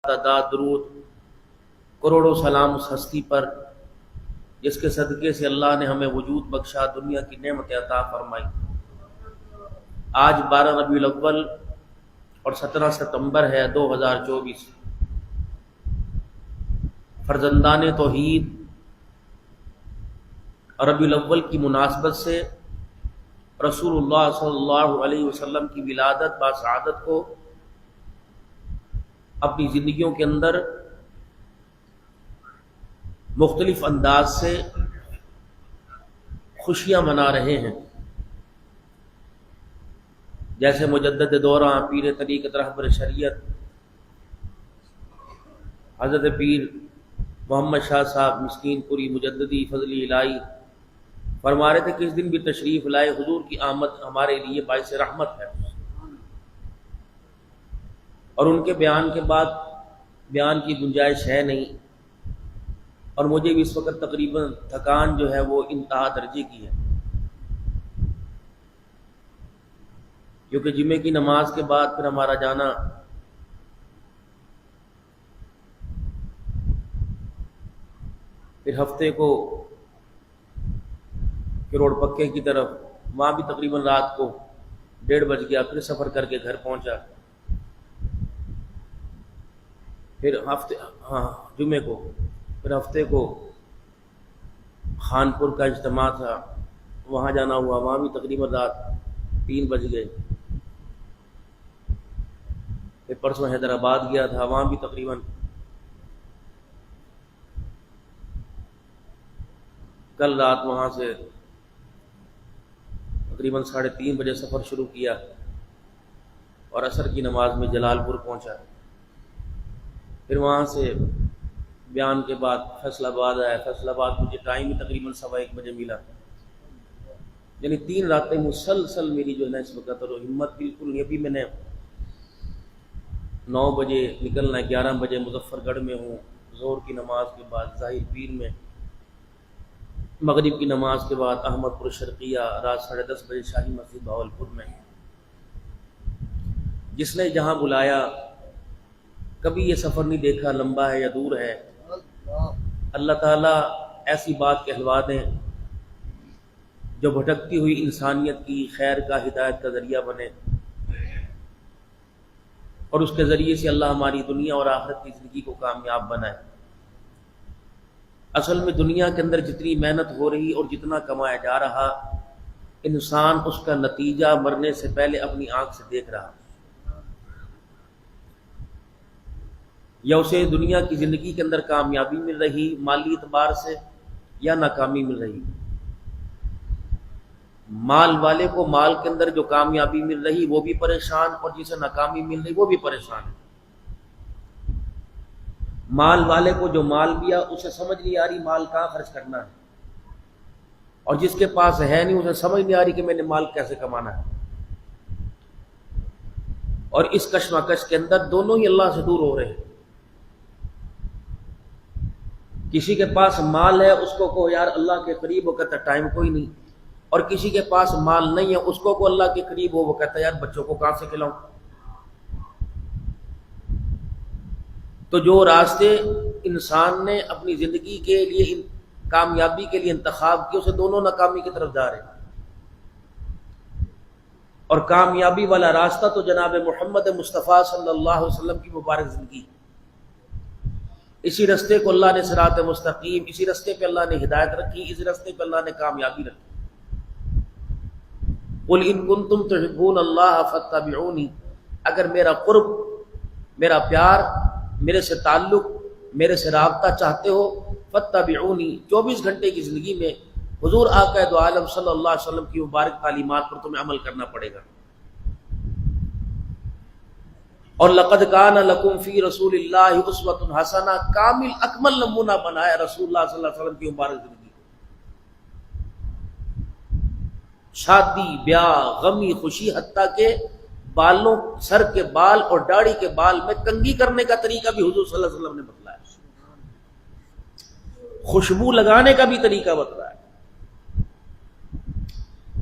درود کروڑوں سلام اس ہستی پر جس کے صدقے سے اللہ نے ہمیں وجود بخشا، دنیا کی نعمت عطا فرمائی۔ آج 12 ربیع الاول اور 17 ستمبر ہے 2024۔ فرزندان توحید ربیع الاول کی مناسبت سے رسول اللہ صلی اللہ علیہ وسلم کی ولادت باسعادت کو اپنی زندگیوں کے اندر مختلف انداز سے خوشیاں منا رہے ہیں، جیسے مجدد دورہ پیر طریقت رہبر شریعت حضرت پیر محمد شاہ صاحب مسکین پوری مجددی فضلی الہی فرما رہے تھے کہ اس دن بھی تشریف لائے، حضور کی آمد ہمارے لیے باعث رحمت ہے۔ اور ان کے بیان کے بعد بیان کی گنجائش ہے نہیں، اور مجھے بھی اس وقت تقریباً تھکان جو ہے وہ انتہا درجے کی ہے، کیونکہ جمعے کی نماز کے بعد پھر ہمارا جانا پھر ہفتے کو کروڑ پکے کی طرف، وہاں بھی تقریباً رات کو 1:30 بج گیا، پھر سفر کر کے گھر پہنچا، پھر جمعے کو، پھر ہفتے کو خانپور کا اجتماع تھا، وہاں جانا ہوا، وہاں بھی تقریباً رات 3 بج گئے، پھر پرسوں حیدرآباد گیا تھا، وہاں بھی تقریباً کل رات وہاں سے تقریباً 3:30 بجے سفر شروع کیا اور عصر کی نماز میں جلال پور پہنچا، پھر وہاں سے بیان کے بعد فیصل آباد آیا، فیصل آباد مجھے ٹائم ہی تقریباً 1:15 بجے ملا، یعنی 3 راتیں مسلسل میری جو ہے نا اس وقت، اور ہمت بالکل نہیں۔ ابھی میں نے 9 بجے نکلنا ہے، 11 بجے مظفر گڑھ میں ہوں، ظہر کی نماز کے بعد ظاہر پیر میں، مغرب کی نماز کے بعد احمد پور شرقیہ، رات 10:30 بجے شاہی مسجد بہاولپور میں۔ جس نے جہاں بلایا، کبھی یہ سفر نہیں دیکھا لمبا ہے یا دور ہے، اللہ تعالیٰ ایسی بات کہلوا دیں جو بھٹکتی ہوئی انسانیت کی خیر کا ہدایت کا ذریعہ بنے، اور اس کے ذریعے سے اللہ ہماری دنیا اور آخرت کی زندگی کو کامیاب بنائے۔ اصل میں دنیا کے اندر جتنی محنت ہو رہی اور جتنا کمایا جا رہا، انسان اس کا نتیجہ مرنے سے پہلے اپنی آنکھ سے دیکھ رہا، یا اسے دنیا کی زندگی کے اندر کامیابی مل رہی مالی اعتبار سے یا ناکامی مل رہی۔ مال والے کو مال کے اندر جو کامیابی مل رہی وہ بھی پریشان، اور جسے ناکامی مل رہی وہ بھی پریشان ہے۔ مال والے کو جو مال دیا اسے سمجھ نہیں آ رہی مال کہاں خرچ کرنا ہے، اور جس کے پاس ہے نہیں اسے سمجھ نہیں آ رہی کہ میں نے مال کیسے کمانا ہے، اور اس کشمکش کے اندر دونوں ہی اللہ سے دور ہو رہے ہیں۔ کسی کے پاس مال ہے، اس کو کہو یار اللہ کے قریب، وہ کہتا ٹائم کوئی نہیں، اور کسی کے پاس مال نہیں ہے، اس کو اللہ کے قریب ہو، وہ کہتا یار بچوں کو کہاں سے کھلاؤں۔ تو جو راستے انسان نے اپنی زندگی کے لیے کامیابی کے لیے انتخاب کیے، اسے دونوں ناکامی کی طرف جا رہے ہیں، اور کامیابی والا راستہ تو جناب محمد مصطفیٰ صلی اللہ علیہ وسلم کی مبارک زندگی، اسی راستے کو اللہ نے صراط مستقیم، اسی راستے پہ اللہ نے ہدایت رکھی، اسی راستے پہ اللہ نے کامیابی رکھی۔ قل ان کنتم تحبون اللہ فاتبعونی، اگر میرا قرب، میرا پیار، میرے سے تعلق، میرے سے رابطہ چاہتے ہو، فاتبعونی، 24 گھنٹے کی زندگی میں حضور آقا دو عالم صلی اللہ علیہ وسلم کی مبارک تعلیمات پر تمہیں عمل کرنا پڑے گا۔ اور لقد کان لکم فی رسول اللہ اسوۃ حسنہ، کامل اکمل نمونہ بنایا رسول اللہ صلی اللہ علیہ وسلم کی مبارک زندگی۔ شادی، بیاہ، غمی، خوشی، حتیٰ کہ بالوں، سر کے بال اور داڑھی کے بال میں کنگھی کرنے کا طریقہ بھی حضور صلی اللہ علیہ وسلم نے بتلایا، خوشبو لگانے کا بھی طریقہ بتلایا،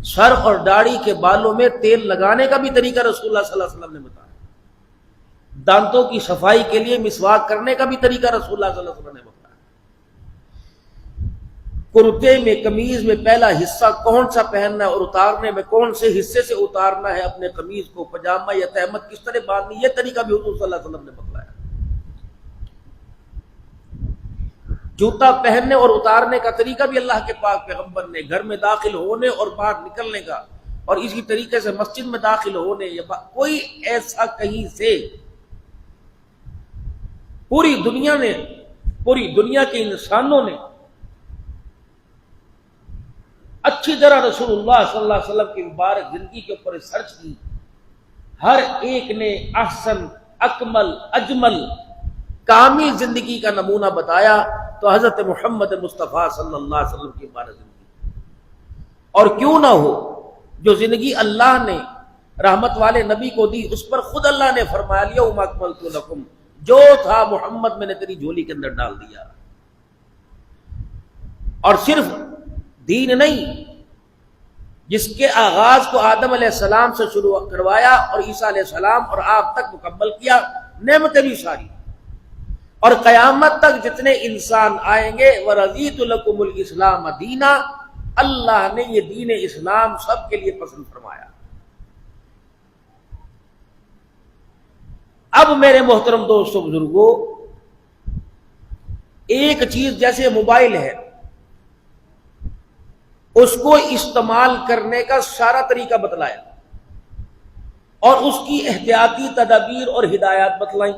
سر اور داڑھی کے بالوں میں تیل لگانے کا بھی طریقہ رسول اللہ صلی اللہ علیہ وسلم نے بتایا۔ دانتوں کی صفائی کے لیے مسواک کرنے کا بھی طریقہ رسول اللہ صلی اللہ علیہ وسلم نے بتایا۔ کرتے میں قمیض میں پہلا حصہ کون سا پہننا ہے اور اتارنے میں کون سے حصے سے اتارنا ہے اپنے قمیض کو، پاجامہ یا تہمت کس طرح باندھنی، یہ طریقہ بھی حضور صلی اللہ علیہ وسلم نے بتلایا۔ جوتا پہننے اور اتارنے کا طریقہ بھی اللہ کے پاک پیغمبر نے، گھر میں داخل ہونے اور باہر نکلنے کا، اور اسی طریقے سے مسجد میں داخل ہونے یا کوئی ایسا کہیں سے پوری دنیا کے انسانوں نے اچھی طرح رسول اللہ صلی اللہ علیہ وسلم کی مبارک زندگی کے اوپر ریسرچ کی، ہر ایک نے احسن، اکمل، اجمل، کامل زندگی کا نمونہ بتایا تو حضرت محمد مصطفیٰ صلی اللہ علیہ وسلم کی مبارک زندگی۔ اور کیوں نہ ہو، جو زندگی اللہ نے رحمت والے نبی کو دی، اس پر خود اللہ نے فرمایا الیوم اکملت لکم، جو تھا محمد میں نے تیری جھولی کے اندر ڈال دیا۔ اور صرف دین نہیں، جس کے آغاز کو آدم علیہ السلام سے شروع کروایا اور عیسیٰ علیہ السلام اور آپ تک مکمل کیا، نعمتیں بھی ساری، اور قیامت تک جتنے انسان آئیں گے وَرَضِيتُ لَكُمُ الْإِسْلَامَ دِينًا، اللہ نے یہ دین اسلام سب کے لیے پسند فرمایا۔ اب میرے محترم دوستو بزرگوں، ایک چیز جیسے موبائل ہے، اس کو استعمال کرنے کا سارا طریقہ بتلایا اور اس کی احتیاطی تدابیر اور ہدایات بتلائیں۔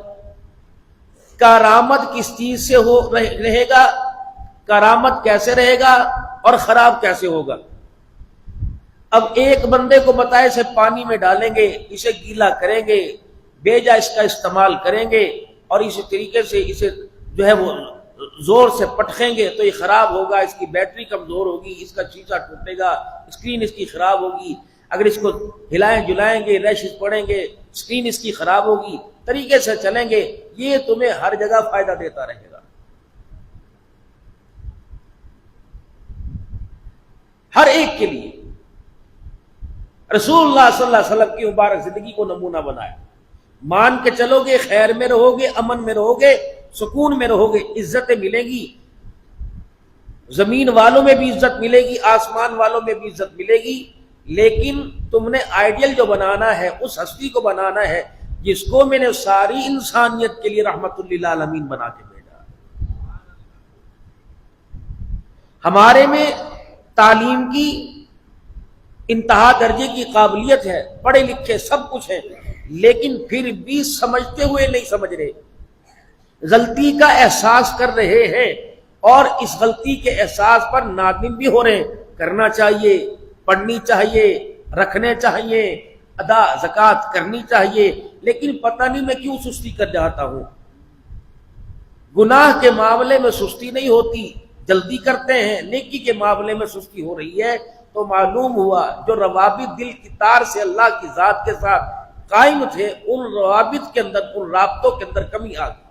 کارآمد کس چیز سے رہے گا، کارآمد کیسے رہے گا اور خراب کیسے ہوگا۔ اب ایک بندے کو بتائے اسے پانی میں ڈالیں گے، اسے گیلا کریں گے، بیجا اس کا استعمال کریں گے اور اسی طریقے سے اسے جو ہے وہ زور سے پٹخیں گے تو یہ خراب ہوگا، اس کی بیٹری کمزور ہوگی، اس کا شیشہ ٹوٹے گا، اسکرین اس کی خراب ہوگی، اگر اس کو ہلائیں جلائیں گے ریشز پڑیں گے، اسکرین اس کی خراب ہوگی، طریقے سے چلیں گے، یہ تمہیں ہر جگہ فائدہ دیتا رہے گا۔ ہر ایک کے لیے رسول اللہ صلی اللہ علیہ وسلم کی مبارک زندگی کو نمونہ بنایا۔ مان کے چلو گے، خیر میں رہو گے، امن میں رہو گے، سکون میں رہو گے، عزتیں ملیں گی، زمین والوں میں بھی عزت ملے گی، آسمان والوں میں بھی عزت ملے گی، لیکن تم نے آئیڈیل جو بنانا ہے، اس ہستی کو بنانا ہے جس کو میں نے ساری انسانیت کے لیے رحمت للعالمین بنا کے بھیجا۔ ہمارے میں تعلیم کی انتہا درجے کی قابلیت ہے، پڑھے لکھے سب کچھ ہے، لیکن پھر بھی سمجھتے ہوئے نہیں سمجھ رہے، غلطی کا احساس کر رہے ہیں اور اس غلطی کے احساس پر نادم بھی ہو رہے ہیں۔ کرنا چاہیے، پڑھنی چاہیے، رکھنے چاہیے، ادا زکوٰۃ کرنی چاہیے، لیکن پتہ نہیں میں کیوں سستی کر جاتا ہوں۔ گناہ کے معاملے میں سستی نہیں ہوتی، جلدی کرتے ہیں، نیکی کے معاملے میں سستی ہو رہی ہے، تو معلوم ہوا جو روابط دل کی تار سے اللہ کی ذات کے ساتھ قائم تھے، ان روابط کے اندر، ان رابطوں کے اندر کمی آ گئی۔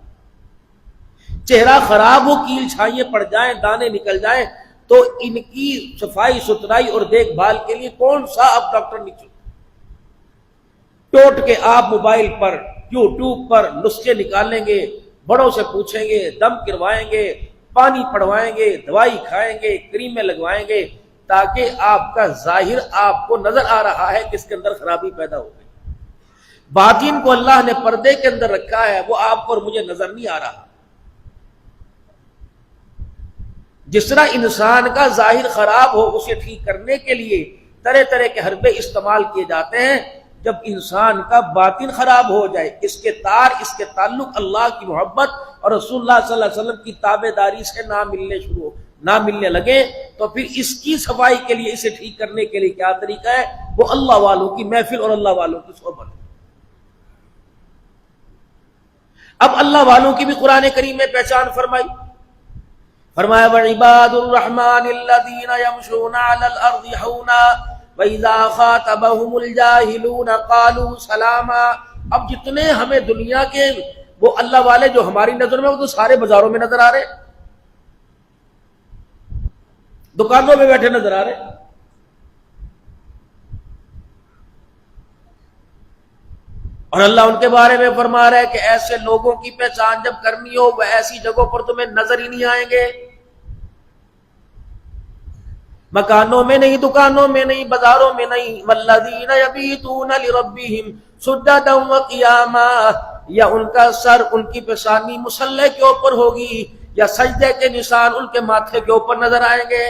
چہرہ خراب ہو، کیل چھائیے پڑ جائیں، دانے نکل جائیں، تو ان کی صفائی ستھرائی اور دیکھ بھال کے لیے کون سا اب ڈاکٹر نہیں ٹوٹ کے آپ موبائل پر، یوٹیوب پر نسخے نکالیں گے، بڑوں سے پوچھیں گے، دم کروائیں گے، پانی پڑوائیں گے، دوائی کھائیں گے، کریمیں لگوائیں گے، تاکہ آپ کا ظاہر آپ کو نظر آ رہا ہے کہ اس کے اندر خرابی پیدا ہو گئی۔ باطن کو اللہ نے پردے کے اندر رکھا ہے، وہ آپ کو اور مجھے نظر نہیں آ رہا۔ جس طرح انسان کا ظاہر خراب ہو، اسے ٹھیک کرنے کے لیے طرح طرح کے حربے استعمال کیے جاتے ہیں، جب انسان کا باطن خراب ہو جائے، اس کے تار، اس کے تعلق اللہ کی محبت اور رسول اللہ صلی اللہ علیہ وسلم کی تابعداری سے نہ ملنے لگے، تو پھر اس کی صفائی کے لیے، اسے ٹھیک کرنے کے لیے کیا طریقہ ہے؟ وہ اللہ والوں کی محفل اور اللہ والوں کی صحبت۔ اب اللہ والوں کی بھی قرآن کریم میں پہچان فرمائی، فرمایا وَعِبَادُ الرَّحْمَنِ الَّذِينَ يَمْشُونَ عَلَى الْأَرْضِ حَوْنًا وَإِذَا خَاطَبَهُمُ الْجَاهِلُونَ قَالُوا سَلَامًا۔ اب جتنے ہمیں دنیا کے وہ اللہ والے جو ہماری نظر میں، وہ تو سارے بازاروں میں نظر آ رہے، دکانوں میں بیٹھے نظر آ رہے، اور اللہ ان کے بارے میں فرما رہا ہے کہ ایسے لوگوں کی پہچان جب کرنی ہو وہ ایسی جگہوں پر تمہیں نظر ہی نہیں آئیں گے، مکانوں میں نہیں، دکانوں میں نہیں، بازاروں میں نہیں، والذین یبیتون لربہم سجدا وقیاما، یا ان کا سر، ان کی پیشانی مصلی کے اوپر ہوگی، یا سجدے کے نشان ان کے ماتھے کے اوپر نظر آئیں گے۔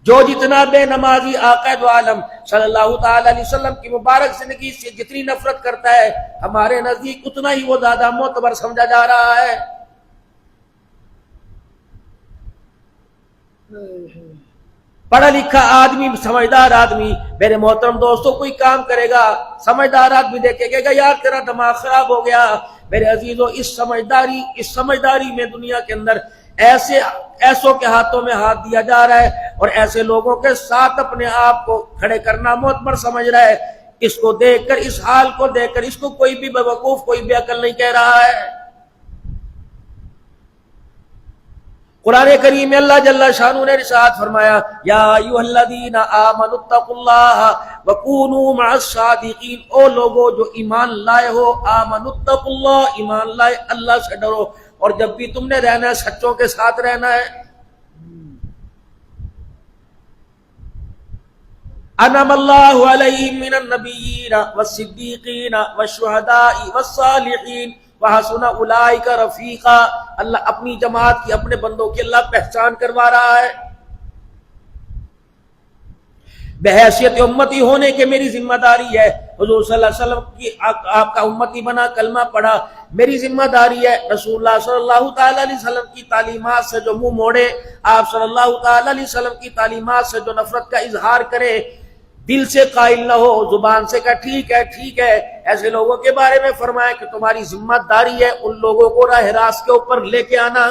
جو جتنا بے نمازی آقا دو عالم صلی اللہ تعالی علیہ وسلم کی مبارک زندگی سے جتنی نفرت کرتا ہے، ہمارے نزدیک اتنا ہی وہ زیادہ معتبر سمجھا جا رہا ہے۔ پڑھا لکھا آدمی، سمجھدار آدمی، میرے محترم دوستوں، کوئی کام کرے گا، سمجھدار آدمی دیکھے گا یار تیرا دماغ خراب ہو گیا۔ میرے عزیزوں، اس سمجھداری میں دنیا کے اندر ایسوں کے ہاتھوں میں ہاتھ دیا جا رہا ہے، اور ایسے لوگوں کے ساتھ اپنے آپ کو کھڑے کرنا معتبر سمجھ رہا ہے۔ اس کو دیکھ کر، اس حال کو دیکھ کر، اس کو کوئی بھی بیوقوف، کوئی بھی عقل نہیں کہہ رہا ہے۔ قرآن کریم میں اللہ جل شانہ نے ارشاد فرمایا، یا ایھا الذین آمنوا اتقوا اللہ وکونوا مع الصادقین، او لوگو جو ایمان لائے ہو، آمنوا اتقوا اللہ، ایمان لائے، اللہ سے ڈرو، اور جب بھی تم نے رہنا ہے سچوں کے ساتھ رہنا ہے۔ انعم اللہ علیہم من النبیین والصدیقین والشہداء والصالحین وحسن اولئک رفیقا، اللہ اپنی جماعت کی، اپنے بندوں کی اللہ پہچان کروا رہا ہے۔ بحیثیت امتی ہونے کے میری ذمہ داری ہے، حضور صلی اللہ علیہ وسلم کی آپ کا امتی بنا، کلمہ پڑھا، میری ذمہ داری ہے رسول اللہ صلی اللہ تعالی علیہ وسلم کی تعلیمات سے جو منہ موڑے، آپ صلی اللہ تعالی علیہ وسلم کی تعلیمات سے جو نفرت کا اظہار کرے، دل سے قائل نہ ہو، زبان سے کہا ٹھیک ہے ٹھیک ہے، ایسے لوگوں کے بارے میں فرمایا کہ تمہاری ذمہ داری ہے ان لوگوں کو راہ راست کے اوپر لے کے آنا۔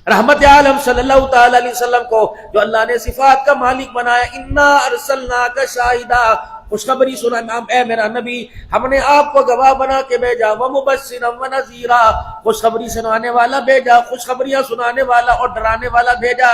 رحمت عالم صلی اللہ تعالی علیہ وسلم کو جو اللہ نے صفات کا مالک بنایا، انا ارسلناک شاہدا، خوشخبری سنا، اے میرا نبی ہم نے آپ کو گواہ بنا کے بھیجا، ومبشرا ونذیرا، خوشخبری سنانے والا بھیجا، خوشخبریاں سنانے والا اور ڈرانے والا بھیجا۔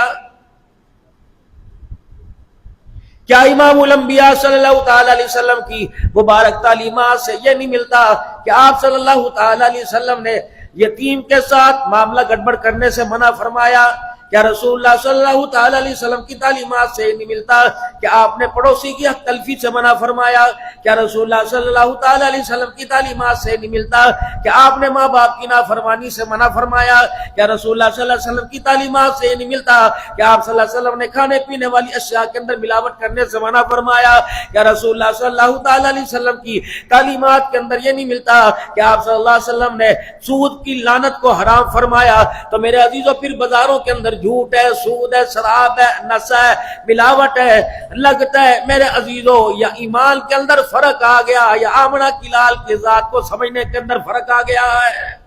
کیا امام الانبیاء صلی اللہ تعالی علیہ وسلم کی مبارک تعلیمات سے یہ نہیں ملتا کہ آپ صلی اللہ تعالی علیہ وسلم نے یتیم کے ساتھ معاملہ گڑبڑ کرنے سے منع فرمایا؟ کیا رسول اللہ صلی اللہ تعالی علیہ وسلم کی تعلیمات سے نہیں ملتا کہ آپ نے پڑوسی کی حق تلفی سے منع فرمایا؟ کیا رسول اللہ صلی اللہ تعالی علیہ وسلم کی تعلیمات سے نہیں ملتا کہ آپ نے ماں باپ کی نافرمانی سے منع فرمایا؟ کیا رسول اللہ صلی اللہ علیہ وسلم کی تعلیمات سے نہیں ملتا کہ آپ صلی اللہ علیہ وسلم نے کھانے پینے والی اشیاء کے اندر ملاوٹ کرنے سے منع فرمایا؟ کیا رسول اللہ صلی اللہ تعالی علیہ وسلم کی تعلیمات کے اندر یہ نہیں ملتا کہ آپ صلی اللہ علیہ وسلم نے سود کی لعنت کو حرام فرمایا؟ تو میرے عزیزوں، پھر بازاروں کے اندر جھوٹ ہے، سود ہے، شراب ہے، نشہ ہے، ملاوٹ ہے، لگتا ہے میرے عزیزوں یا ایمان کے اندر فرق آ گیا یا آمنہ کی لال کی ذات کو سمجھنے کے اندر فرق آ گیا ہے۔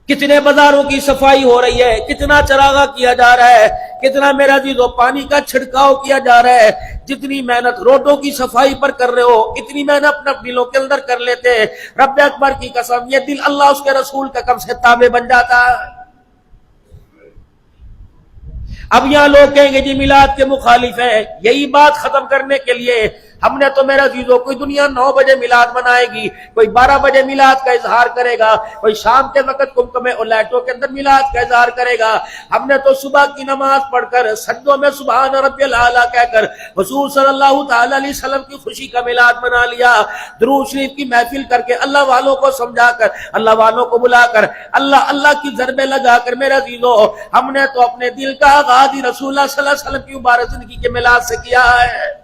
کتنے بازاروں کی صفائی ہو رہی ہے، کتنا چراغا کیا جا رہا ہے، کتنا میرا عزیزوں پانی کا چھڑکاؤ کیا جا رہا ہے۔ جتنی محنت روڈوں کی صفائی پر کر رہے ہو، اتنی محنت اپنے دلوں کے اندر کر لیتے۔ رب اکبر کی قسم، یہ دل اللہ اس کے رسول کا کب سے تابع بن جاتا۔ اب یہاں لوگ کہیں گے جی میلاد کے مخالف ہیں، یہی بات ختم کرنے کے لیے ہم نے تو میرا عزیزوں، کوئی دنیا 9 بجے میلاد منائے گی، کوئی 12 بجے میلاد کا اظہار کرے گا، کوئی شام کے وقت کمکمے اور لائٹوں کے اندر میلاد کا اظہار کرے گا۔ ہم نے تو صبح کی نماز پڑھ کر سجدوں میں سبحان ربی الاعلیٰ کہہ کر حضور صلی اللہ تعالی علیہ وسلم کی خوشی کا میلاد منا لیا۔ درود شریف کی محفل کر کے اللہ والوں کو سمجھا کر، اللہ والوں کو بلا کر، اللہ اللہ کی ضربیں لگا کر، میرا عزیزوں ہم نے تو اپنے دل کا آغاز ہی رسول اللہ صلی اللہ علیہ وسلم کی مبارک زندگی کے میلاد سے کیا ہے۔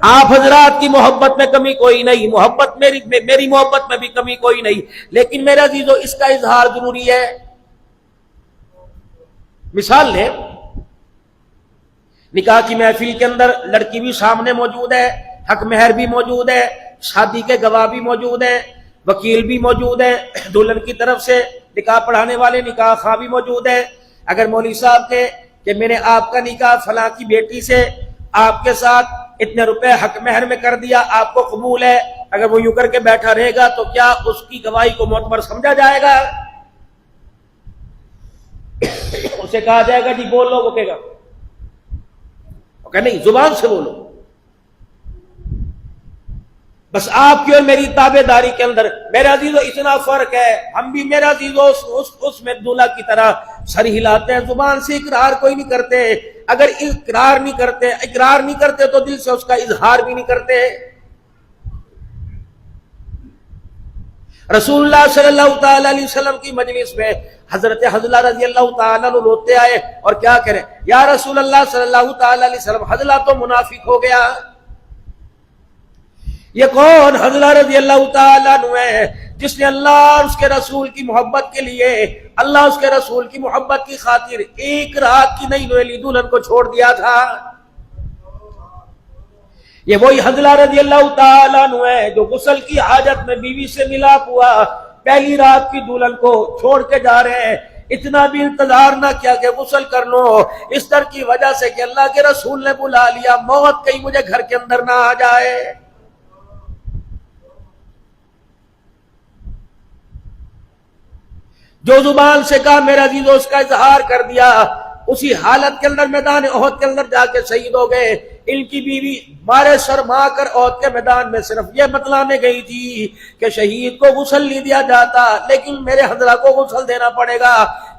آپ حضرات کی محبت میں کمی کوئی نہیں، محبت میری محبت میں بھی کمی کوئی نہیں، لیکن میرے عزیزوں اس کا اظہار ضروری ہے۔ مثال لیں، نکاح کی محفل کے اندر لڑکی بھی سامنے موجود ہے، حق مہر بھی موجود ہے، شادی کے گواہ بھی موجود ہیں، وکیل بھی موجود ہے، دلہن کی طرف سے نکاح پڑھانے والے نکاح خواہ بھی موجود ہے۔ اگر مولوی صاحب کہ میں نے آپ کا نکاح فلاں کی بیٹی سے آپ کے ساتھ اتنے روپے حق مہر میں کر دیا، آپ کو قبول ہے، اگر وہ یوں کر کے بیٹھا رہے گا تو کیا اس کی گواہی کو معتبر سمجھا جائے گا؟ اسے کہا جائے گا جی بول لو، وہ کہے گا کہ نہیں زبان سے بولو، بس آپ کی اور میری تابع داری کے اندر میرے عزیزو اتنا فرق ہے، ہم بھی میرے عزیزو اس میں دولہا کی طرح سر ہلاتے ہیں، زبان سے اقرار کوئی نہیں کرتے، اگر اقرار نہیں کرتے تو دل سے اس کا اظہار بھی نہیں کرتے۔ رسول اللہ صلی اللہ تعالی علیہ وسلم کی مجلس میں حضرت حنظلہ رضی اللہ تعالیٰ عنہ روتے آئے اور کیا کریں، یا رسول اللہ صلی اللہ تعالی علیہ وسلم حنظلہ تو منافق ہو گیا۔ یہ کون حنظلہ رضی اللہ تعالیٰ عنہ ہے جس نے اللہ اور اس کے رسول کی محبت کے لیے، اللہ اس کے رسول کی محبت کی خاطر ایک رات کی نئی نویلی دلہن کو چھوڑ دیا تھا؟ یہ وہی حنظلہ رضی اللہ تعالیٰ عنہ ہے جو غسل کی حاجت میں بیوی سے ملاپ ہوا، پہلی رات کی دلہن کو چھوڑ کے جا رہے ہیں، اتنا بھی انتظار نہ کیا کہ غسل کر لو، اس طرح کی وجہ سے کہ اللہ کے رسول نے بلا لیا، موت کہیں مجھے گھر کے اندر نہ آ جائے۔ جو زبان سے کہا میرا عزیز اس کا اظہار کر دیا، اسی حالت کے اندر میدان احد کے اندر جا کے شہید ہو گئے۔ ان کی بیوی مارے شرما کر احد کے میدان میں صرف یہ بتلانے گئی تھی کہ شہید کو غسل نہیں دیا جاتا، لیکن میرے حنظلہ کو غسل دینا پڑے گا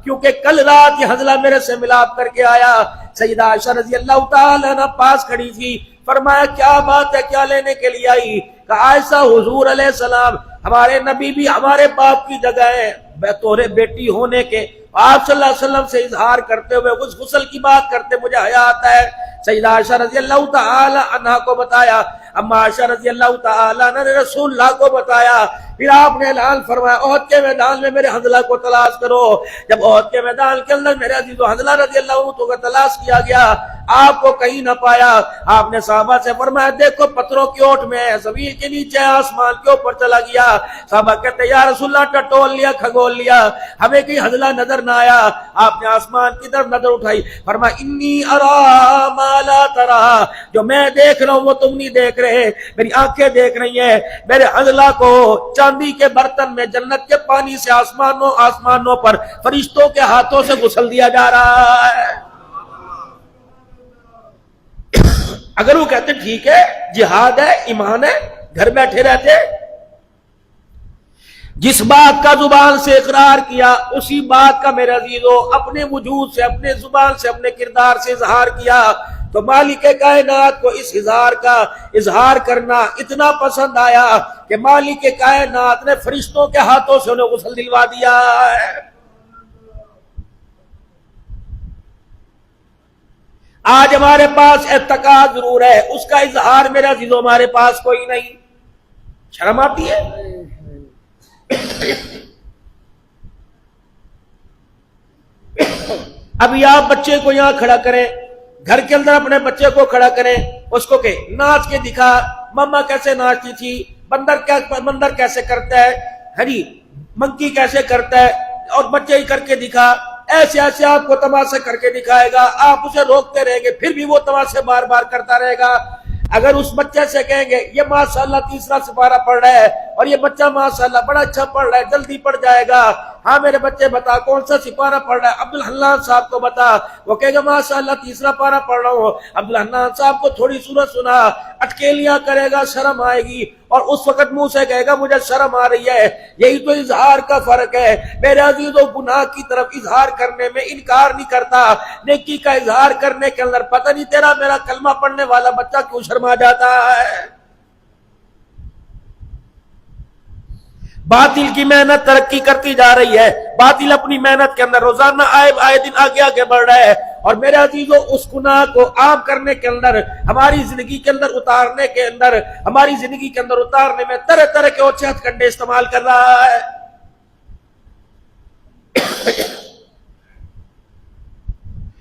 کیونکہ کل رات یہ حنظلہ میرے سے ملاپ کر کے آیا۔ سیدہ عائشہ رضی اللہ تعالی عنہ پاس کھڑی تھی، فرمایا کیا بات ہے، کیا لینے کے لیے آئی؟ کہا عائشہ حضور علیہ السلام ہمارے نبی بھی ہمارے باپ کی جگہ ہے، تورے بیٹی ہونے کے آپ صلی اللہ علیہ وسلم سے اظہار کرتے ہوئے اس غسل کی بات کرتے مجھے حیا آتا ہے۔ سیدہ عائشہ رضی اللہ تعالی عنہ کو بتایا، اما عائشہ رضی اللہ تعالی عنہ نے رسول اللہ کو بتایا، پھر آپ نے اعلان فرمایا احد کے میدان میں میرے حنظلہ کو تلاش کرو۔ جب احد کے میدان کے اندر میرے عزیز و حنظلہ رضی اللہ عنہ کو تلاش کیا گیا، آپ کو کہیں نہ پایا۔ آپ نے صحابہ سے فرمایا دیکھو پتھروں کی اوٹ میں ہے، زمین کے نیچے آسمان کے اوپر چلا گیا۔ صحابہ کہتے یا رسول اللہ ٹٹول لیا، کھگول لیا، ہمیں کہیں حنظلہ نظر نہ آیا۔ آپ نے آسمان کی طرف نظر اٹھائی، فرمایا انی ارا ما لا ترا، جو میں دیکھ رہا ہوں وہ تم نہیں دیکھ رہے، میری آنکھیں دیکھ رہی ہیں، میرے حنظلہ کو چاندی کے برتن میں جنت کے پانی سے آسمانوں پر فرشتوں کے ہاتھوں سے غسل دیا جا رہا ہے۔ اگر وہ کہتے ٹھیک ہے جہاد ہے ایمان ہے گھر بیٹھے رہتے، جس بات کا زبان سے اقرار کیا اسی بات کا میرے عزیزو اپنے وجود سے، اپنے زبان سے، اپنے کردار سے اظہار کیا، تو مالک کائنات کو اس اظہار کرنا اتنا پسند آیا کہ مالک کائنات نے فرشتوں کے ہاتھوں سے انہیں غسل دلوا دیا ہے۔ آج ہمارے پاس اعتقاد ضرور ہے، اس کا اظہار میرا عزیزو ہمارے پاس کوئی نہیں۔ شرم آتی ہے؟ ابھی آپ بچے کو یہاں کھڑا کریں، گھر کے اندر اپنے بچے کو کھڑا کریں، اس کو کہ ناچ کے دکھا، مما کیسے ناچتی تھی، بندر کیسے کرتا ہے، ہری منکی کیسے کرتا ہے، اور بچے ہی کر کے دکھا، ایسے ایسے آپ کو تماشے کر کے دکھائے گا، آپ اسے روکتے رہیں گے پھر بھی وہ تماشے بار بار کرتا رہے گا۔ اگر اس بچے سے کہیں گے یہ ماشاءاللہ تیسرا سپارہ پڑھ رہا ہے اور یہ بچہ ماشاءاللہ بڑا اچھا پڑھ رہا ہے، جلدی پڑھ جائے گا، ہاں میرے بچے بتا کون سا سپارہ پڑھ رہا ہے، عبدالحنان صاحب کو بتا، وہ کہے گا ماشاءاللہ تیسرا پارہ پڑھ رہا ہوں، عبدالحنان صاحب کو تھوڑی سورت سنا، اٹکیلیاں کرے گا، شرم آئے گی، اور اس وقت منہ سے کہے گا مجھے شرم آ رہی ہے۔ یہی تو اظہار کا فرق ہے میرے عزیزو، گناہ کی طرف اظہار کرنے میں انکار نہیں کرتا، نیکی کا اظہار کرنے کے اندر پتہ نہیں تیرا میرا کلمہ پڑھنے والا بچہ کیوں شرما جاتا ہے۔ باطل کی محنت ترقی کرتی جا رہی ہے، باطل اپنی محنت کے اندر روزانہ آئے دن آگے بڑھ رہا ہے، اور میرے عزیزو اس گناہ کو عام کرنے کے اندر، ہماری زندگی کے اندر اتارنے کے اندر، ہماری زندگی کے اندر اتارنے میں طرح طرح کے اوچھے ہتھ کنڈے استعمال کر رہا ہے۔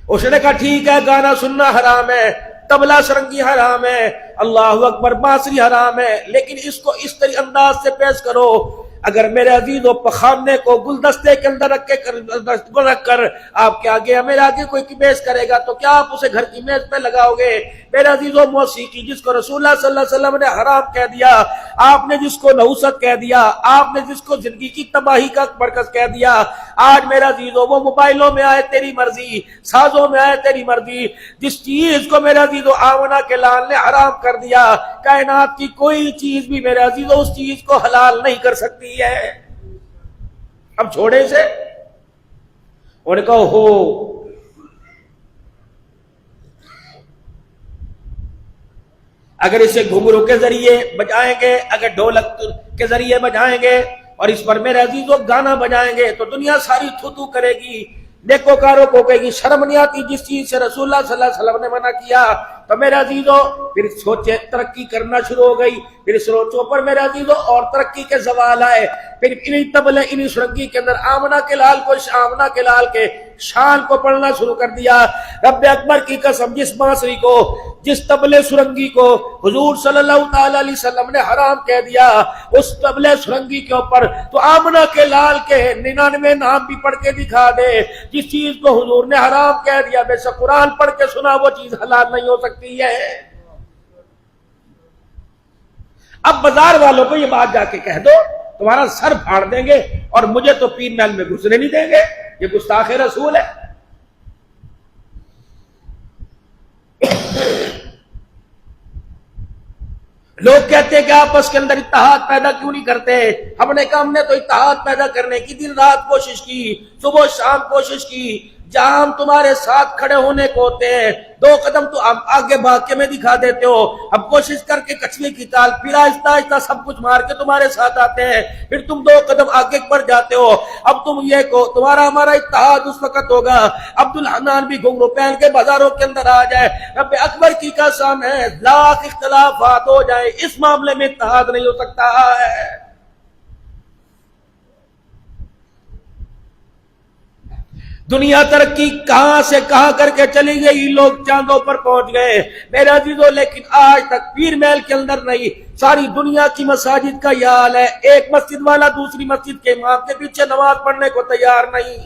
اس نے کہا ٹھیک ہے گانا سننا حرام ہے، طبلہ سرنگی حرام ہے، اللہ اکبر بانسری حرام ہے، لیکن اس کو اس طرح انداز سے پیش کرو اگر میرے عزیزو پخانے کو گلدستے کے اندر رکھ کر آپ کے آگے میرے آگے کوئی میز کرے گا تو کیا آپ اسے گھر کی میز پہ لگاؤ گے؟ میرے عزیزو موسیقی جس کو رسول اللہ صلی اللہ علیہ وسلم نے حرام کہہ دیا، آپ نے جس کو نحوست کہہ دیا، آپ نے جس کو زندگی کی تباہی کا مرکز کہہ دیا، آج میرا عزیزو وہ موبائلوں میں آئے تیری مرضی، سازوں میں آئے تیری مرضی، جس چیز کو میرا عزیزو آمنہ کے لال نے حرام کر دیا، کائنات کی کوئی چیز بھی میرے عزیزو اس چیز کو حلال نہیں کر سکتی ہے۔ اب چھوڑے سے انہوں نے کہا ہو اگر اسے گھنگرو کے ذریعے بجائیں گے، اگر ڈھولک کے ذریعے بجائیں گے اور اس پر میرے عزیزو گانا بجائیں گے تو دنیا ساری تھو کرے گی، نیکوکاروں کو کہے گی شرم نہیں آتی جس چیز سے رسول اللہ صلی اللہ علیہ وسلم نے منع کیا۔ تو میرے عزیزو پھر سوچے ترقی کرنا شروع ہو گئی، پھر سوچوں پر میرے عزیزو اور ترقی کے زوال آئے، پھر انہی تبلے انہی سرنگی کے اندر آمنہ کے لال کو آمنہ کے لال کے شان کو پڑھنا شروع کر دیا۔ رب اکبر کی قسم جس بانسری کو، جس تبلے سرنگی کو حضور صلی اللہ تعالی علیہ وسلم نے حرام کہہ دیا، اس تبلے سرنگی کے اوپر تو آمنہ کے لال کے 99 نام بھی پڑھ کے دکھا دے۔ جس چیز کو حضور نے حرام کہہ دیا بے شک قرآن پڑھ کے سنا وہ چیز حلال نہیں ہو سکتی ہے۔ اب بازار والوں کو یہ بات جا کے کہہ دو تمہارا سر پھاڑ دیں گے اور مجھے تو پیر محل میں گھسنے نہیں دیں گے، یہ گستاخ رسول ہے۔ لوگ کہتے ہیں کہ آپس کے اندر اتحاد پیدا کیوں نہیں کرتے؟ ہم نے کہا ہم نے تو اتحاد پیدا کرنے کی دن رات کوشش کی، صبح شام کوشش کی، جہاں ہم تمہارے ساتھ کھڑے ہونے کو ہوتے ہیں 2 قدم تو ہم آگے بھاگ کے میں دکھا دیتے ہو، اب کوشش کر کے کچھوے کی چال پھر آہستہ آہستہ سب کچھ مار کے تمہارے ساتھ آتے ہیں، پھر تم 2 قدم آگے بڑھ جاتے ہو۔ اب تم یہ کو تمہارا ہمارا اتحاد اس وقت ہوگا عبدالحنان بھی گھنگرو پہن کے بازاروں کے اندر آ جائے، رب اکبر کی قسم ہے لاکھ اختلافات ہو جائے اس معاملے میں اتحاد نہیں ہو سکتا ہے۔ دنیا ترقی کہاں سے کہاں کر کے چلی گئی، لوگ چاندوں پر پہنچ گئے میرے عزیزو، لیکن آج تک پیر محل کے اندر نہیں، ساری دنیا کی مساجد کا یہ حال ہے، ایک مسجد والا دوسری مسجد کے امام کے پیچھے نماز پڑھنے کو تیار نہیں۔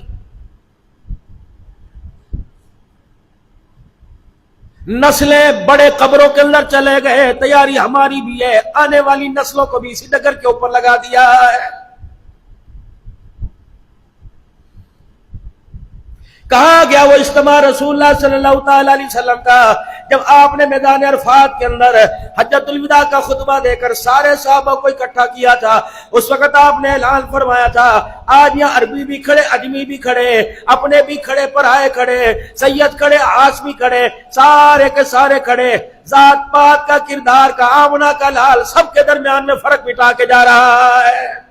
نسلیں بڑے قبروں کے اندر چلے گئے، تیاری ہماری بھی ہے، آنے والی نسلوں کو بھی اسی ڈگر کے اوپر لگا دیا ہے۔ کہاں گیا وہ اجتماع رسول اللہ صلی اللہ تعالی علیہ وسلم کا، جب آپ نے میدان عرفات کے اندر حجۃ الوداع کا خطبہ دے کر سارے صحابہ کو اکٹھا کیا تھا، اس وقت آپ نے اعلان فرمایا تھا آج یہاں عربی بھی کھڑے، اجمی بھی کھڑے، اپنے بھی کھڑے، پرائے کھڑے، سید کھڑے، ہاشمی کھڑے، سارے کے سارے کھڑے، ذات پات کا کردار کا آمنہ کا لال سب کے درمیان میں فرق مٹا کے جا رہا ہے۔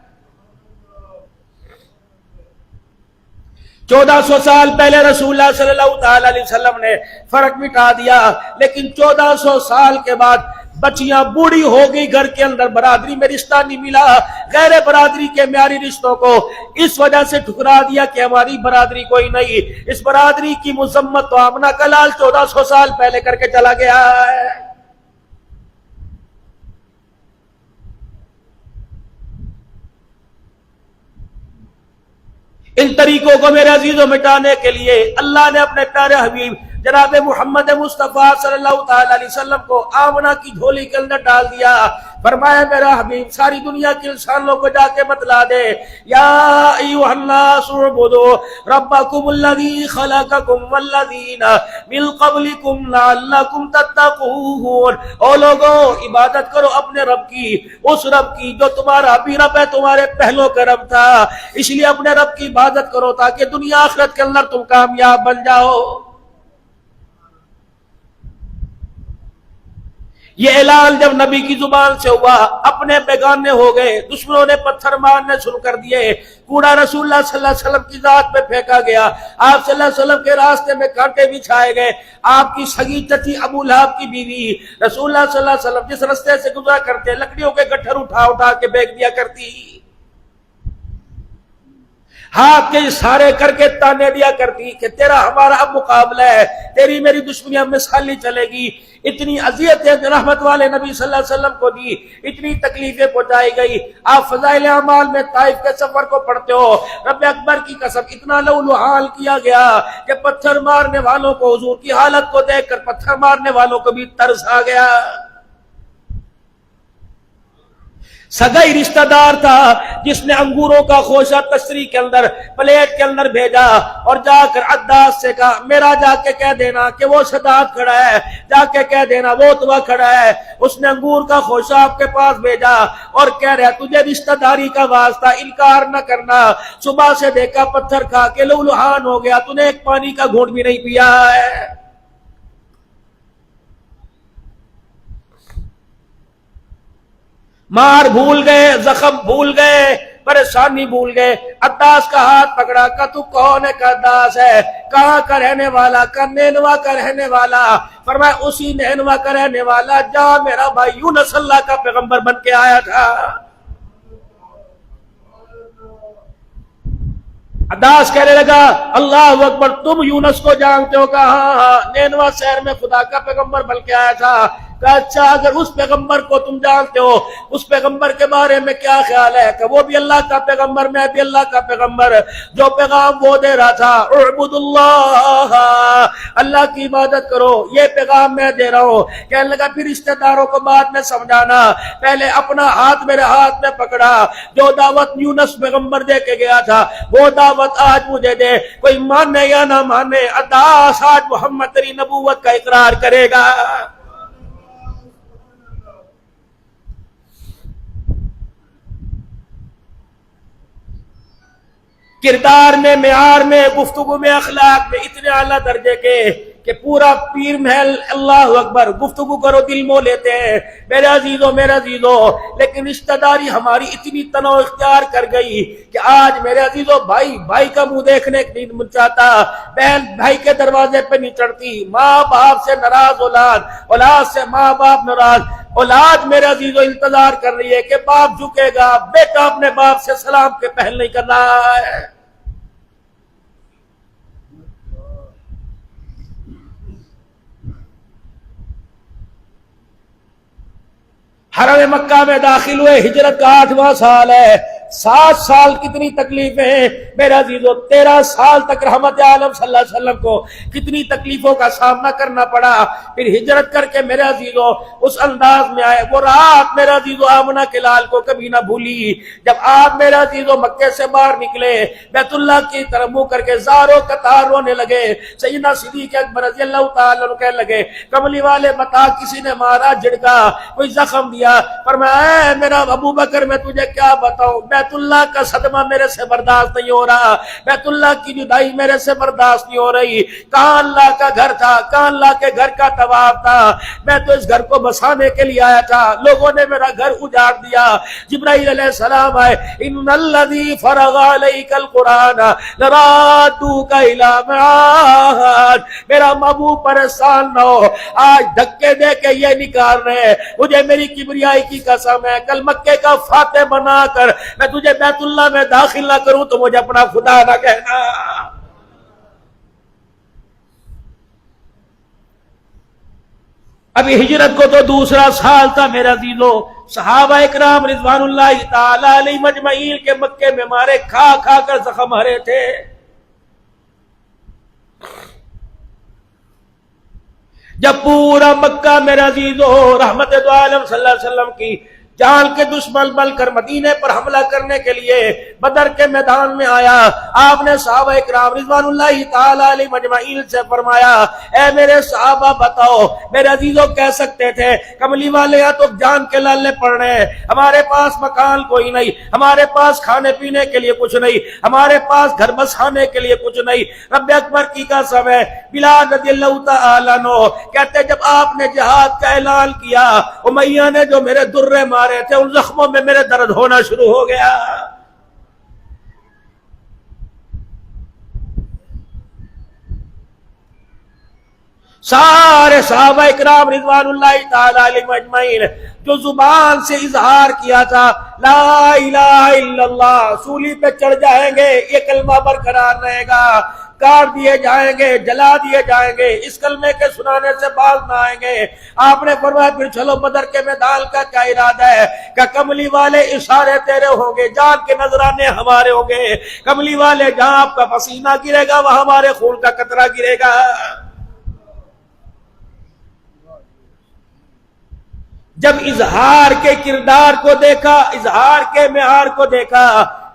1400 سال پہلے رسول اللہ صلی اللہ تعالی علیہ وسلم نے فرق مٹا دیا، لیکن 1400 سال کے بعد بچیاں بوڑھی ہو گئی، گھر کے اندر برادری میں رشتہ نہیں ملا، غیر برادری کے معیاری رشتوں کو اس وجہ سے ٹھکرا دیا کہ ہماری برادری کوئی نہیں۔ اس برادری کی مذمت تو آمنہ کا لال 1400 سال پہلے کر کے چلا گیا ہے۔ ان طریقوں کو میرے عزیزوں مٹانے کے لیے اللہ نے اپنے پیارے حبیب جناب محمد مصطفیٰ صلی اللہ تعالی علیہ وسلم کو آمنہ کی جھولی کے اندر ڈال دیا، فرمایا میرا حبیب ساری دنیا کے انسانوں کو جا کے بتلا دے یا ایھا الناس اعبدوا ربکم الذی خلقکم والذین من قبلکم لعلکم تتقون، او لوگو عبادت کرو اپنے رب کی، اس رب کی جو تمہارا بھی رب ہے، تمہارے پہلو کا رب تھا، اس لیے اپنے رب کی عبادت کرو تاکہ دنیا آخرت کے اندر تم کامیاب بن جاؤ۔ یہ اعلان جب نبی کی زبان سے ہوا اپنے بیگانے ہو گئے، دشمنوں نے پتھر مارنے شروع کر دیے، کوڑا رسول اللہ صلی اللہ علیہ وسلم کی ذات پہ پھینکا گیا، آپ صلی اللہ علیہ وسلم کے راستے میں کانٹے بچھائے گئے، آپ کی سگی چچی ابو لہب کی بیوی رسول اللہ صلی اللہ علیہ وسلم جس راستے سے گزرا کرتے لکڑیوں کے گٹھر اٹھا اٹھا کے پھینک دیا کرتی، ہاتھ کے اشارے کر کے تانے دیا کرتی کہ تیرا ہمارا اب مقابلہ ہے، تیری میری دشمنی اب مثال نہیں چلے گی۔ اتنی اذیتیں رحمت والے نبی صلی اللہ علیہ وسلم کو دی، اتنی تکلیفیں پہنچائی گئی۔ آپ فضائل اعمال میں طائف کے سفر کو پڑھتے ہو، رب اکبر کی قسم اتنا لولوحال کیا گیا کہ پتھر مارنے والوں کو حضور کی حالت کو دیکھ کر پتھر مارنے والوں کو بھی ترس آ گیا۔ سگائی رشتہ دار تھا جس نے انگوروں کا خوشہ تشریح کے اندر پلیٹ کے اندر بھیجا اور جا کر عداس سے کہا میرا جا کے کہہ دینا کہ وہ شداد کھڑا ہے، جا کے کہہ دینا وہ توا کھڑا ہے۔ اس نے انگور کا خوشہ آپ کے پاس بھیجا اور کہہ رہا تجھے رشتہ داری کا واسطہ انکار نہ کرنا، صبح سے دیکھا پتھر کھا کے لہولہان ہو گیا، تو نے ایک پانی کا گھونٹ بھی نہیں پیا ہے۔ مار بھول گئے، زخم بھول گئے، پریشانی بھول گئے۔ عداس کا ہاتھ پکڑا، کہ تو کون ہے؟ کہ عداس ہے۔ کہاں کا رہنے والا؟ کہ نینوا کا رہنے والا۔ فرمایا اسی نینوا کا رہنے والا جا میرا بھائی یونس اللہ کا پیغمبر بن کے آیا تھا۔ عداس کہنے لگا اللہ اکبر، تم یونس کو جانتے ہو؟ کہ ہاں، نینوا شہر میں خدا کا پیغمبر بن کے آیا تھا۔ کہ اچھا، اگر اس پیغمبر کو تم جانتے ہو، اس پیغمبر کے بارے میں کیا خیال ہے؟ کہ وہ بھی اللہ کا پیغمبر، میں بھی اللہ کا پیغمبر۔ جو پیغام وہ دے رہا تھا اعبد اللہ، اللہ کی عبادت کرو، یہ پیغام میں دے رہا ہوں۔ کہنے لگا پھر رشتہ داروں کو بعد میں سمجھانا، پہلے اپنا ہاتھ میرے ہاتھ میں پکڑا۔ جو دعوت یونس پیغمبر دے کے گیا تھا وہ دعوت آج مجھے دے، کوئی مانے یا نہ مانے، عداس آج محمد تیری نبوت کا اقرار کرے گا۔ کردار میں، معیار میں، گفتگو میں، اخلاق میں اتنے اعلیٰ درجے کے کہ پورا پیر محل اللہ اکبر گفتگو کرو دل مو لیتے ہیں میرے عزیزوں، میرے عزیزوں۔ لیکن رشتہ داری ہماری اتنی تنوع اختیار کر گئی کہ آج میرے عزیزوں بھائی کا منہ دیکھنے نہیں چاہتا، بہن بھائی کے دروازے پہ نہیں چڑھتی، ماں باپ سے ناراض اولاد سے ماں باپ ناراض، اولاد میرے عزیزوں انتظار کر رہی ہے کہ باپ جھکے گا، بیٹا اپنے باپ سے سلام کے پہل نہیں کر رہا ہے۔ حرم مکہ میں داخل ہوئے، ہجرت کا 8واں سال ہے۔ 7 سال کتنی تکلیفیں ہیں میرے عزیزوں، 13 سال تک رحمت عالم صلی اللہ علیہ وسلم کو کتنی تکلیفوں کا سامنا کرنا پڑا۔ پھر ہجرت کر کے میرے عزیزوں اس انداز میں آئے۔ وہ رات میرے عزیزوں آمنہ کے لال کو کبھی نہ بھولی، جب آپ میرے عزیزوں مکے سے باہر نکلے، بیت اللہ کی طرف منہ کر کے زاروں قطار رونے لگے۔ سیدنا صدیق اکبر رضی اللہ تعالیٰ عنہ کہنے لگے کملی والے بتا کسی نے مارا، جھڑکا، کوئی زخم دیا؟ فرمایا اے میرا ابو بکر میں تجھے کیا بتاؤں، بیت اللہ کا صدمہ میرے سے برداشت نہیں ہو رہا، بیت اللہ کی جدائی میرے سے برداشت نہیں ہو رہی۔ کہاں اللہ کا گھر تھا، کہاں اللہ کے گھر کا طواف تھا، میں تو اس گھر کو بسانے کے لیے آیا تھا، لوگوں نے میرا گھر اجاڑ دیا۔ جبرائیل علیہ السلام آئے، ان الذی فرغ علیک القرآن لرادوک الی معاد، میرا محبوب پریشان نہ ہو، آج دھکے دے کے یہ نکال رہے، مجھے میری کبریائی کی قسم ہے کل مکے کا فاتح بنا کر میں تجھے بیت اللہ میں داخل نہ کروں تو مجھے اپنا خدا نہ کہنا۔ ابھی ہجرت کو تو دوسرا سال تھا میرا عزیزو، صحابہ اکرام رضوان اللہ تعالی علیہ مجمعین کے مکے میں مارے کھا کھا کر زخم ہرے تھے۔ جب پورا مکہ میرا عزیزو رحمت دو عالم صلی اللہ علیہ وسلم کی جان کے دشمن بل کر مدینے پر حملہ کرنے کے لیے بدر کے میدان میں آیا، آپ نے صحابہ اکرام رضوان اللہ تعالی علیہ مجمعین سے فرمایا اے میرے صحابہ بتاؤ، میرے عزیزوں کہہ سکتے تھے کملی والے یا تو جان کے لالے پڑ رہے ہیں، ہمارے پاس مکان کوئی نہیں، ہمارے پاس کھانے پینے کے لیے کچھ نہیں، ہمارے پاس گھر بسانے کے لیے کچھ نہیں۔ رب اکبر کی قسم ہے، بلال رضی اللہ تعالیٰ عنہ کہتے جب آپ نے جہاد کا اعلان کیا، امیہ نے جو میرے درے مارے تھے ان زخموں میں میرے درد ہونا شروع ہو گیا۔ سارے صحابہ اکرام رضوان اللہ تعالی علیہم اجمعین جو زبان سے اظہار کیا تھا لا الہ الا اللہ، سولی پہ چڑھ جائیں گے، یہ کلمہ برقرار رہے گا، کاٹ دیے جائیں گے، جلا دیے جائیں گے، اس کلمے کے سنانے سے باز نہ آئیں گے۔ آپ نے فرمایا پھر چلو بدر کے میدان کا کیا ارادہ ہے؟ کہ کملی والے اشارے تیرے ہوں گے، جان کے نذرانے ہمارے ہوں گے، کملی والے جہاں آپ کا پسینہ گرے گا وہاں ہمارے خون کا قطرہ گرے گا۔ جب اظہار کے کردار کو دیکھا، اظہار کے معیار کو دیکھا،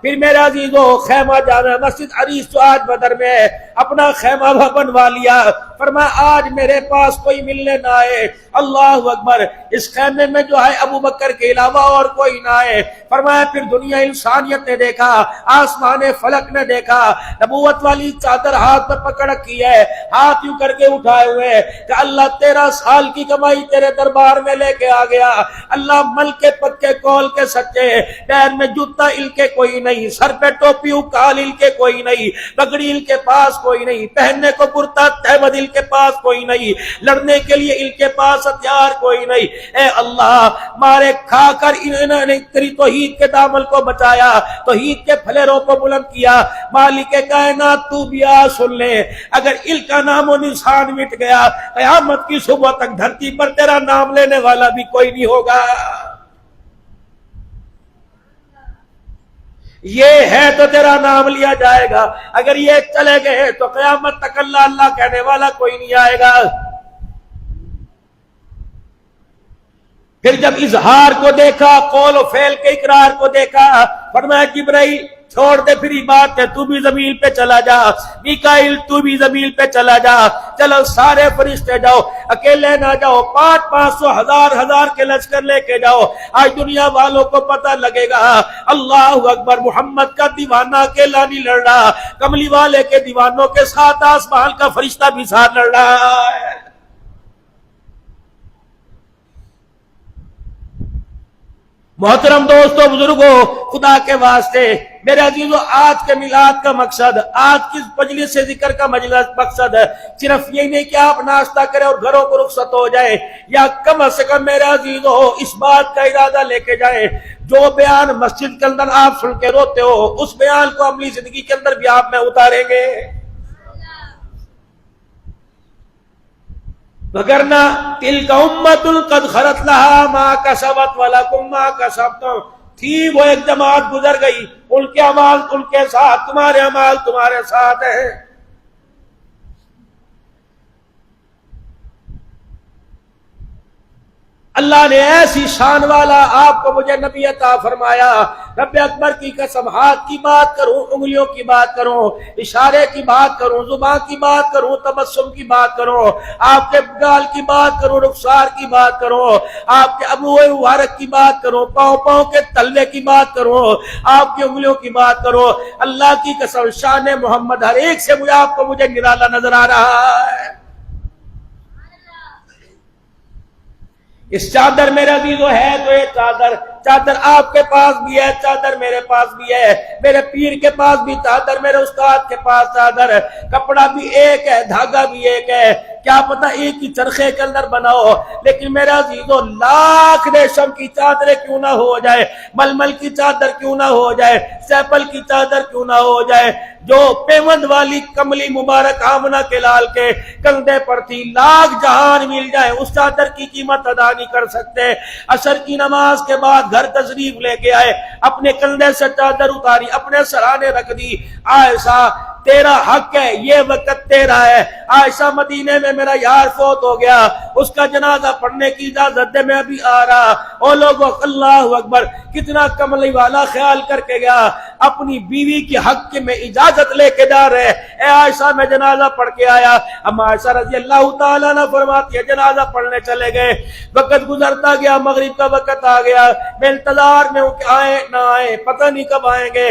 پھر میرے عزیزو خیمہ جامع مسجد عریش تو آج بدر میں اپنا خیمہ بنوا لیا۔ فرمایا آج میرے پاس کوئی ملنے نہ آئے، اللہ اکبر، اس خیمے میں جو ہے ابو بکر کے علاوہ اور کوئی نہ آئے۔ فرمایا پھر دنیا انسانیت نے دیکھا، آسمان فلک نے دیکھا، نبوت والی چادر ہاتھ میں پکڑ رکھی ہے، ہاتھ یوں کر کے اٹھائے ہوئے کہ اللہ 13 سال کی کمائی تیرے دربار میں لے کے آ گیا، اللہ مل کے پکے کول کے سچے، پیر میں جوتا ہل کے کوئی نہیں، سر پہ ٹوپی اکال ہل کے کوئی نہیں، پگڑی ہل کے پاس کوئی نہیں، پہننے کو کرتا تہمد ہل کے پاس کوئی نہیں، لڑنے کے لیے ان کے پاس ہتھیار کوئی نہیں۔ اے اللہ، مارے کھا کر انہوں نے تیری توحید کے دامن کو بچایا، توحید کے پھلیروں کو بلند کیا۔ مالک کائنات تو بھی آ سن لے، اگر ان کا نام و نشان مٹ گیا، قیامت کی صبح تک دھرتی پر تیرا نام لینے والا بھی کوئی نہیں ہوگا۔ یہ ہے تو تیرا نام لیا جائے گا، اگر یہ چلے گئے تو قیامت تک اللہ اللہ کہنے والا کوئی نہیں آئے گا۔ پھر جب اظہار کو دیکھا، قول و فعل کے اقرار کو دیکھا، فرمایا جبرائیل چھوڑ دے پھر یہ بات ہے، تو بھی زمین پہ چلا جا، میکائیل تو بھی زمین پہ چلا جا، چلو سارے فرشتے جاؤ، اکیلے نہ جاؤ، 500 ہزار کے لشکر لے کے جاؤ، آج دنیا والوں کو پتہ لگے گا اللہ اکبر، محمد کا دیوانہ اکیلا نہیں لڑ رہا، کملی والے کے دیوانوں کے ساتھ آسمان کا فرشتہ بھی ساتھ لڑ رہا ہے۔ محترم دوستو، بزرگوں، خدا کے واسطے میرے عزیزو، آج کے میلاد کا مقصد، آج کی مجلس سے ذکر کا مقصد صرف یہ نہیں کہ آپ ناشتہ کریں اور گھروں کو رخصت ہو جائیں، یا کم از کم میرے عزیزو اس بات کا ارادہ لے کے جائیں جو بیان مسجد کے اندر آپ سن کے روتے ہو، اس بیان کو عملی زندگی کے اندر بھی آپ میں اتاریں گے، وگرنہ تلک امۃ قد خلت لها ما کسبت ولکم ما کسبتم، تھی وہ ایک جماعت گزر گئی، ان کے اعمال ان کے ساتھ، تمہارے اعمال تمہارے ساتھ ہیں۔ اللہ نے ایسی شان والا آپ کو مجھے نبی عطا فرمایا، رب اکبر کی قسم، ہاتھ کی بات کروں، انگلیوں کی بات کروں، اشارے کی بات کروں، زبان کی بات کروں، تبسم کی بات کروں، آپ کے گال کی بات کروں، رخسار کی بات کروں، آپ کے ابو مبارک کی بات کروں، پاؤں کے تلوے کی بات کروں، آپ کی انگلیوں کی بات کروں، اللہ کی قسم شان محمد ہر ایک سے مجھے آپ کو مجھے نرالا نظر آ رہا ہے۔ اس چادر میرے عزیزو ہے تو یہ چادر آپ کے پاس بھی ہے، چادر میرے پاس بھی ہے، میرے پیر کے پاس بھی چادر، میرے استاد کے پاس چادر، کپڑا بھی ایک ہے، دھاگا بھی ایک ہے، کیا پتہ ایک ہی چرخے کے اندر بناؤ، لیکن میرے عزیزو لاکھ ریشم کی چادریں کیوں نہ ہو جائے، ململ کی چادر کیوں نہ ہو جائے، سیپل کی چادر کیوں نہ ہو جائے، جو پیوند والی کملی مبارک آمنہ کے لال کے کندھے پر تھی، لاکھ جہان مل جائے اس چادر کی قیمت ادا نہیں کر سکتے۔ عصر کی نماز کے بعد گھر تشریف لے کے آئے، اپنے کندھے سے چادر اتاری، اپنے سرانے رکھ دی، عائشہ تیرا حق ہے، یہ وقت تیرا ہے، عائشہ مدینے میں میرا یار فوت ہو گیا، اس کا جنازہ پڑھنے کی اجازت دے، میں ابھی آ رہا۔ او لوگو، اللہ اکبر، کتنا کملی والا خیال کر کے گیا، اپنی بیوی کے حق میں اجازت لے کے جا رہے، اے عائشہ میں جنازہ پڑھ کے آیا۔ اما عائشہ رضی اللہ تعالیٰ عنہ فرماتی ہے جنازہ پڑھنے چلے گئے، وقت گزرتا گیا، مغرب کا وقت آ گیا، میں انتظار میں ہوں کہ آئے نہ آئے، پتہ نہیں کب آئیں گے،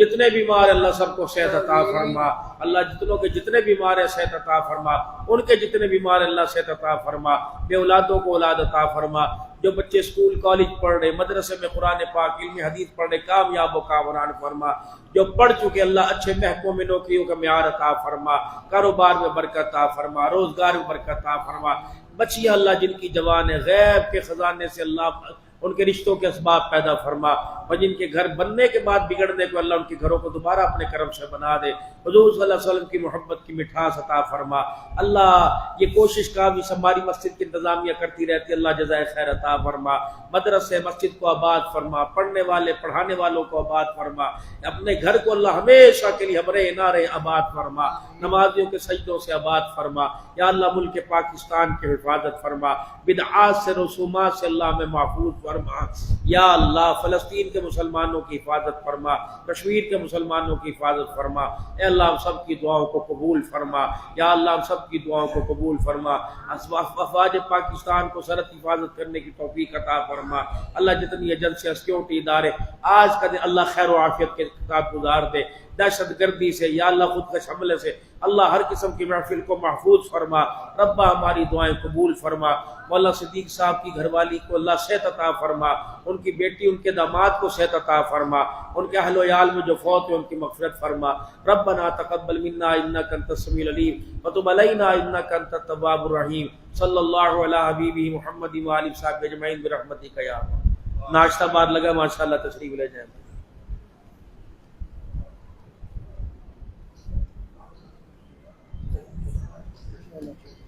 جتنے بیمار ہیں اللہ سب کو صحت عطا فرما، اللہ جتنوں کے جتنے بیمار ہیں صحت عطا فرما، ان کے جتنے بیمار ہیں اللہ صحت عطا فرما، بے اولادوں کو اولاد عطا فرما، جو بچے اسکول کالج پڑھ رہے، مدرسے میں قرآن پاک علم حدیث پڑھ رہے، کامیاب و کامران فرما، جو پڑھ چکے اللہ اچھے محکموں میں نوکریوں کا معیار عطا فرما، کاروبار میں برکت عطا فرما، روزگار میں برکت عطا فرما، بچیاں اللہ جن کی جوان ہے غیب کے خزانے سے اللہ ان کے رشتوں کے اسباب پیدا فرما، اور جن کے گھر بننے کے بعد بگڑنے کو اللہ ان کے گھروں کو دوبارہ اپنے کرم سے بنا دے، حضور صلی اللہ علیہ وسلم کی محبت کی مٹھاس عطا فرما۔ اللہ یہ کوشش کامی ہماری مسجد کی انتظامیہ کرتی رہتی ہے، اللہ جزائے خیر عطا فرما، مدرسے مسجد کو آباد فرما، پڑھنے والے پڑھانے والوں کو آباد فرما، اپنے گھر کو اللہ ہمیشہ کے لیے ہمارے نعرے آباد فرما، نمازیوں کے سجدوں سے آباد فرما، یا اللہ ملک پاکستان کی حفاظت فرما، بدعات سے رسومات سے اللہ میں محفوظ فرما، یا اللہ فلسطین کے مسلمانوں کی حفاظت فرما، کشمیر کے مسلمانوں کی حفاظت فرما، اے اللہ ہم سب کی دعاؤں کو قبول فرما، یا اللہ ہم سب کی دعاؤں کو قبول فرما، افواج پاکستان کو سرحد حفاظت کرنے کی توفیق عطا فرما، اللہ جتنی ایجنسیاں سیکورٹی ادارے آج کا دن اللہ خیر و عافیت کے ساتھ گزار دے، دہشت گردی سے یا اللہ خود کش حملے سے اللہ ہر قسم کی محفل کو محفوظ فرما، ربا ہماری دعائیں قبول فرما، مولانا صدیق صاحب کی گھر والی کو اللہ صحت عطا فرما، ان کی بیٹی ان کے داماد کو صحت عطا فرما، ان کے اہل و عیال میں جو فوت ہوئے ان کی مغفرت فرما، ربنا تقبل منا انک انت السمیع العلیم وتب علینا انک انت التواب الرحیم، صلی اللہ علی حبیبہ محمد و آلہ وصحبہ اجمعین برحمتک یا ارحم۔ ناشتہ بار لگا ماشاءاللہ، تشریف لے جائیں۔ Thank you.